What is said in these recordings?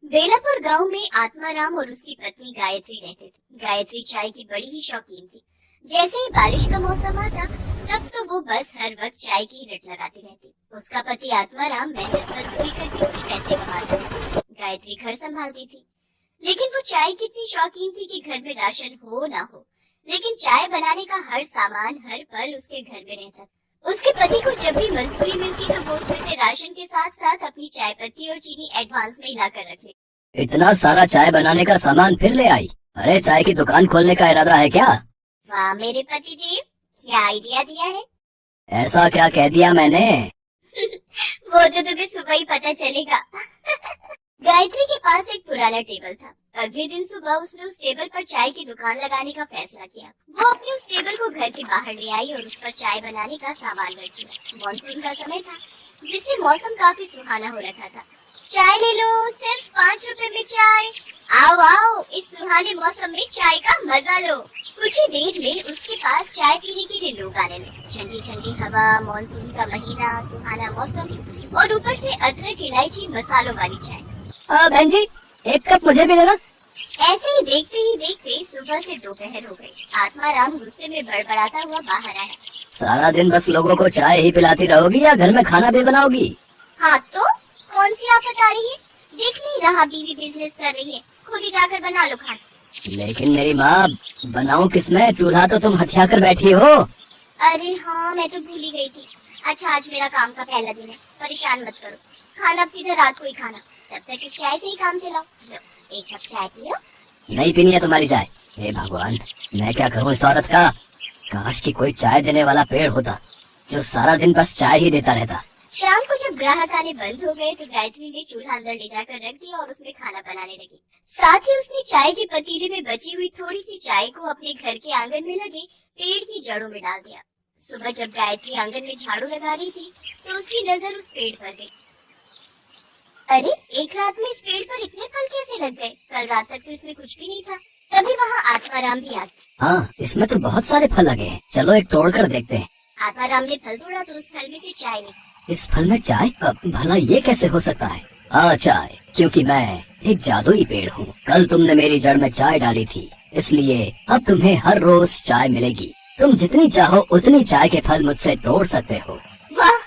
बेलापुर गांव में आत्माराम और उसकी पत्नी गायत्री रहते थे। गायत्री चाय की बड़ी ही शौकीन थी। जैसे ही बारिश का मौसम आता तब तो वो बस हर वक्त चाय की रट लगाती रहती। उसका पति आत्माराम मेहनत मजदूरी करके कुछ पैसे कमाता था। गायत्री घर संभालती थी, लेकिन वो चाय की इतनी शौकीन थी कि घर में राशन हो ना हो, लेकिन चाय बनाने का हर सामान हर पल उसके घर में रहता। उसके पति को जब भी मजदूरी मिलती तो वो उसमें से राशन के साथ साथ अपनी चाय पत्ती और चीनी एडवांस में हिला कर रख ले। इतना सारा चाय बनाने का सामान फिर ले आई? अरे चाय की दुकान खोलने का इरादा है क्या? वाह मेरे पति देव, क्या आइडिया दिया है। ऐसा क्या कह दिया मैंने? वो तो तुम्हें सुबह ही पता चलेगा। गायत्री के पास एक पुराना टेबल था। अगले दिन सुबह उसने उस टेबल पर चाय की दुकान लगाने का फैसला किया। वो अपने उस टेबल को घर के बाहर ले आई और उस पर चाय बनाने का सामान रख दिया। मानसून का समय था, जिससे मौसम काफी सुहाना हो रखा था। चाय ले लो, सिर्फ 5 रुपए में चाय। आओ आओ, इस सुहाने मौसम में चाय का मजा लो। कुछ ही देर में उसके पास चाय पीने के लिए लोग आने लगे। ठंडी ठंडी हवा, मानसून का महीना, सुहाना मौसम और ऊपर से अदरक, इलायची, मसालों वाली चाय। बहन जी, एक कप मुझे भी देना। ऐसे ही देखते सुबह से दोपहर हो गई। आत्माराम गुस्से में बड़बड़ाता हुआ बाहर आया। सारा दिन बस लोगों को चाय ही पिलाती रहोगी या घर में खाना भी बनाओगी? हाँ तो कौन सी आफत आ रही है? देख नहीं रहा बीवी बिजनेस कर रही है, खुद ही जाकर बना लो खाना। लेकिन मेरी माँ, बनाऊं किसमें? चूल्हा तो तुम हथिया कर बैठी हो। अरे हाँ, मैं तो भूल ही गई थी। अच्छा, आज मेरा काम का पहला दिन है, परेशान मत करो। खाना अब सीधा रात को ही खाना, तब तक इस चाय से ही काम चलाओ। लो, एक कप चाय पियो। नहीं पीनी है तुम्हारी चाय। हे भगवान, मैं क्या करूं इस औरत का? काश कि कोई चाय देने वाला पेड़ होता जो सारा दिन बस चाय ही देता रहता। शाम को जब ग्राहक आने बंद हो गए तो गायत्री ने चूल्हा अंदर ले जाकर रख दिया और उसमें खाना बनाने लगी। साथ ही उसने चाय के पतीले में बची हुई थोड़ी सी चाय को अपने घर के आंगन में लगे पेड़ की जड़ों में डाल दिया। सुबह जब गायत्री आंगन में झाड़ू लगा रही थी तो उसकी नजर उस पेड़ पर गई। अरे, एक रात में इस पेड़ पर इतने फल कैसे लग गए? कल रात तक तो इसमें कुछ भी नहीं था। तभी वहाँ आत्माराम भी आ गया। हाँ, इसमें तो बहुत सारे फल लगे हैं, चलो एक तोड़ कर देखते हैं। आत्माराम ने फल तोड़ा तो उस फल में से चाय निकली। इस फल में चाय? भला ये कैसे हो सकता है? हाँ, चाय, क्योंकि मैं एक जादुई पेड़ हूँ। कल तुमने मेरी जड़ में चाय डाली थी, इसलिए अब तुम्हें हर रोज चाय मिलेगी। तुम जितनी चाहो उतनी चाय के फल मुझसे तोड़ सकते हो। वाह,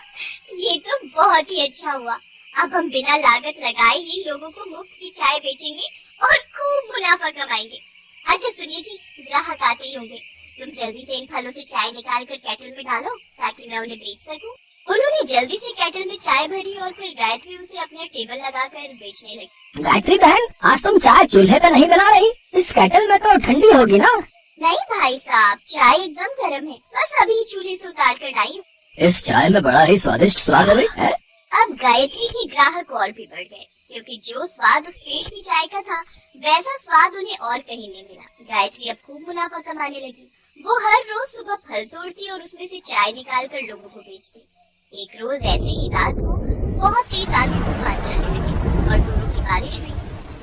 ये तो बहुत ही अच्छा हुआ। अब हम बिना लागत लगाए ही लोगों को मुफ्त की चाय बेचेंगे और खूब मुनाफा कमाएंगे। अच्छा सुनिए जी, ग्राहक आते ही होंगे, तुम जल्दी से इन फलों से चाय निकाल कर केटल में डालो ताकि मैं उन्हें बेच सकूं। उन्होंने जल्दी से केटल में चाय भरी और फिर गायत्री उसे अपने टेबल लगाकर बेचने लगी। गायत्री बहन, आज तुम चाय चूल्हे पे नहीं बना रही? इस केटल में तो ठंडी होगी ना? नहीं भाई साहब, चाय एकदम गर्म है, बस अभी चूल्हे से उतार कर लाई हूँ। इस चाय में बड़ा ही स्वादिष्ट स्वाद है। अब गायत्री के ग्राहक और भी बढ़ गए, क्योंकि जो स्वाद उस पेड़ की चाय का था वैसा स्वाद उन्हें और कहीं नहीं मिला। गायत्री अब खूब मुनाफा कमाने लगी। वो हर रोज सुबह फल तोड़ती और उसमें से चाय निकाल कर लोगों को बेचती। एक रोज ऐसे ही रात को बहुत तेज आंधी तूफान चलने लगे और जोरों की बारिश हुई,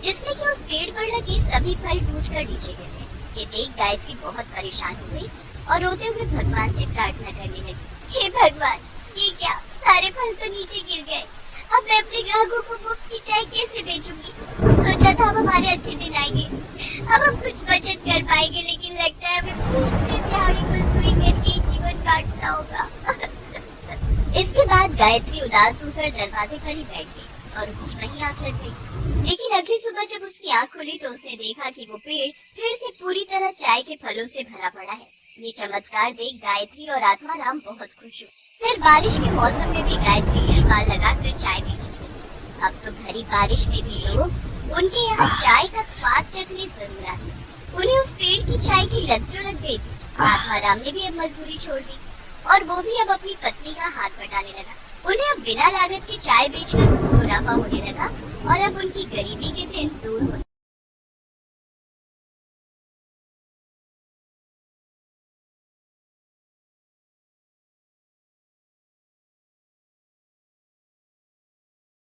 जिसमें कि उस पेड़ पर लगे सभी फल टूट कर नीचे गिर गए। ये देख गायत्री बहुत परेशान हो गई और रोते हुए भगवान से प्रार्थना करने लगी। हे भगवान, ये क्या, सारे फल तो नीचे गिर गए। अब मैं अपने ग्राहकों को मुफ्त की चाय कैसे बेचूंगी? सोचा था अब हमारे अच्छे दिन आएंगे, अब हम कुछ बचत कर पाएंगे, लेकिन लगता है हमें फिर से दिहाड़ी मजदूरी करके जीवन काटना होगा। इसके बाद गायत्री उदास होकर दरवाजे पर ही बैठ गई और उसकी वहीं आंख लग गई। लेकिन अगली सुबह जब उसकी आंख खुली तो उसने देखा कि वो पेड़ फिर से पूरी तरह चाय के फलों से भरा पड़ा है। ये चमत्कार देख गायत्री और आत्माराम बहुत खुश हुए। फिर बारिश के मौसम में भी गायत्री स्टॉल लगाकर चाय बेचने लगी। अब तो भरी बारिश में भी लोग उनके यहाँ चाय का स्वाद चखने जरूर आते। उन्हें उस पेड़ की चाय की लत जो लग गई थी। आत्माराम ने भी अब मजदूरी छोड़ दी और वो भी अब अपनी पत्नी का हाथ बटाने लगा। उन्हें अब बिना लागत की चाय बेचकर खूब मुनाफा होने लगा और अब उनकी गरीबी के दिन दूर होने